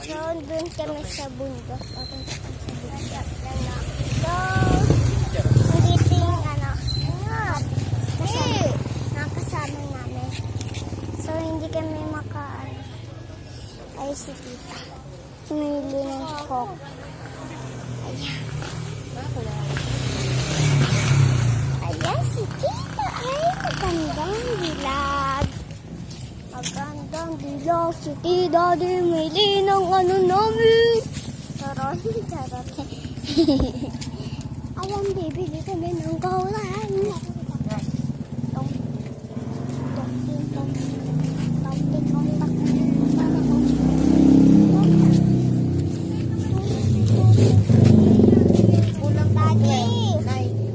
So, doon kami sa bundok. Papunta kami sa bundok. So, dito yung nakasama namin. So, hindi kami ay si tita. Pumili ng coke. Ayan. Ayan si tita. Ay, magandang dilag. Magandang dilag si tita. Dumili ng namin. Charot. Ayan, bibili kami ng kaulan.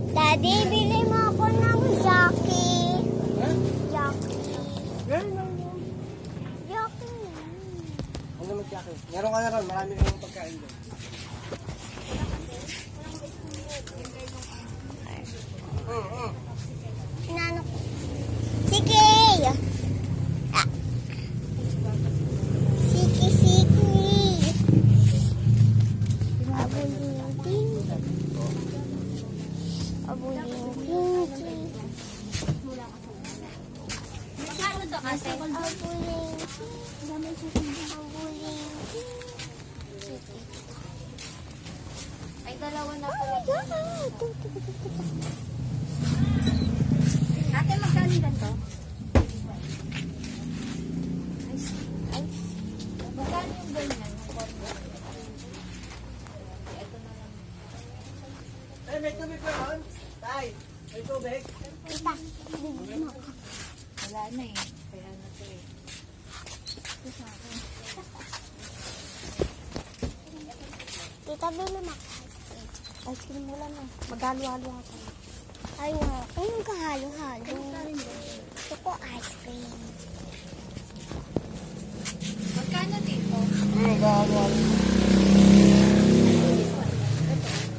Daddy, bili mo ako ng jockey. Jockey. Ano naman jockey? Meron ka na ron, marami kang pagkain doon. Inano ko. Sige! Siki. Abuling. Ay, dalawa na pala. Ate, magkano ganito? Ay, magkano yung ganyan? Ay, may tubig pa ron? Tay, may tubig? Tita, bili mo ako. Wala na eh. Kaya na to eh. Tita, bili mo ako. Ice cream mo lang eh. Maghalo-halo ako. Ay, anong kahalo-halo? Gusto ko ice cream. Magkano dito? Gawal.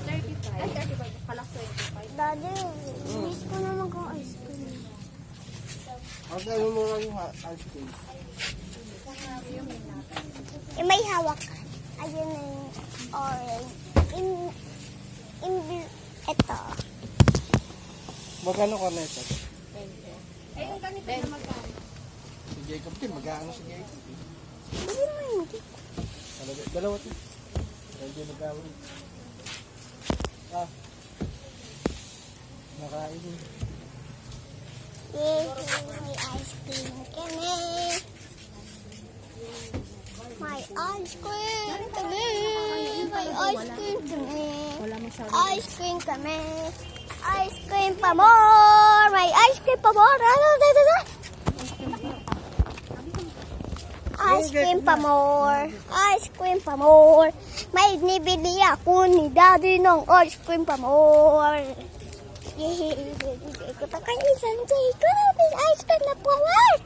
35. Ay, 35. Kalak 25. Daddy, miss ko naman kung ice cream. Okay, ano mo lang yung ice cream? May hawak ka. Ayun na yung orange. Ito. Magkano ka na ito? 20. Eh, yung ganito na magkano? Si Jacob din, magkano si Jacob? Bili mo yun. Dalawa ito. Hindi magkano. Nakain din. Yay, may ice cream kami. May ice cream kami. May ice cream kami. Wala masyado. Ice cream kami. Ice cream pa more. May ice cream pa more. Ice cream pa more. Ice cream pa more. May nibili ako ni Daddy ng ice cream pa more. Yay! Ko ta kay isang Jacob. Ice cream na pa more.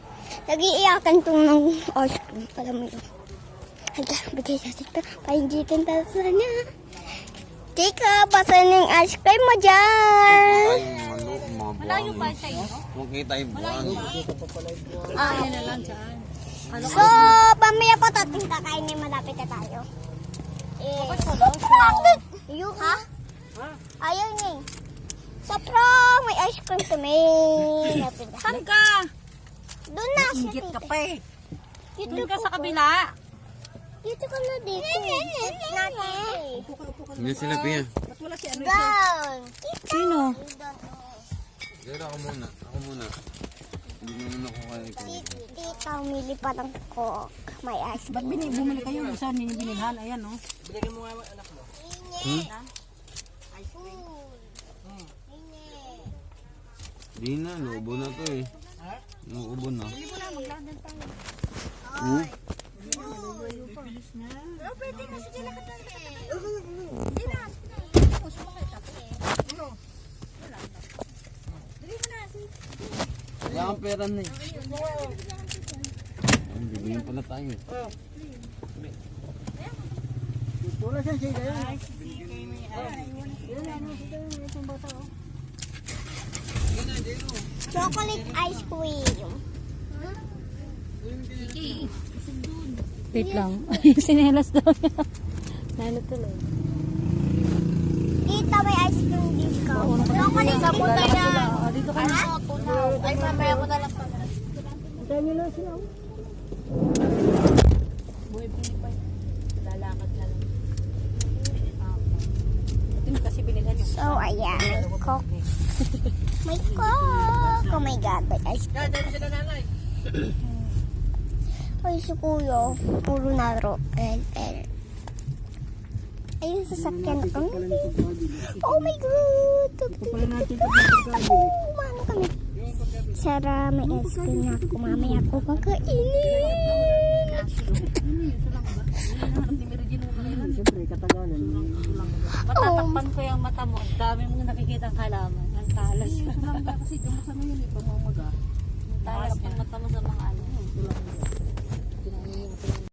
Nag-iiyakan tong ng ice cream. Alam mo yun. Hala, bigay sa Jacob. Pahingitin tayo sa niya. Jacob, basan yung ice cream mo dyan. Malayo pa sa'yo? Kung kita yung buwan. Ayan na lang dyan. So, pamaya po tating kakainin, malapit na tayo. Yung ha? Ayaw niya eh. Sa prom, may ice cream kami. Saan ka? Doon na siya, Ingit ka tita. pa eh. Dito Doon ka ko sa po. kabila. Dito ka na dito. Natin. Hindi sila piya. Ba't wala si ano? Down. Sino? Pero ako muna. Hindi naman ako kaya ikaw. Tita, umili pa ng coke. May ice Ba't cream. bumili kayo? Isa binilhan. Ayan oh. Bilhin mo nga ang anak mo. Di na, naubo na to eh. Ha? Naubo na. Hindi mo na, magladan tayo. Hmm? Oh, pwede na sige lakad na. Hindi na. Tapos sumakit ako. Dali mo na. Wala kang pera na eh. Ang bibigyan pala tayo. Wala siya siya yan. Chocolate ice cream. Wait lang. Sinelas daw niya. Lalo tuloy. Dito may ice cream dito. Sa punta na. Dito ka na. Ay, mamaya mo na lang pala. Antayin nyo lang sila. Buhay pinipay. Lalakad na lang. Ito kasi binilhan yung So, ayan. May coke. May coke. Oh my God. May ice cream. Antayin mo sila nanay. Ay, si Kuya. Puro naro. Ayun, sasakyan ko. Oh my God. Pala natin ito pagkabili. Umano kami. Sara, may ice cream na ako. Mamaya ako kakainin. Siyempre, katagalan. Matatakpan ko yung mata mo. Ang dami mong nakikita ang halaman. Ang talas. Kasi sa ngayon, pamamaga. Talas ng mata mo sa mga ano.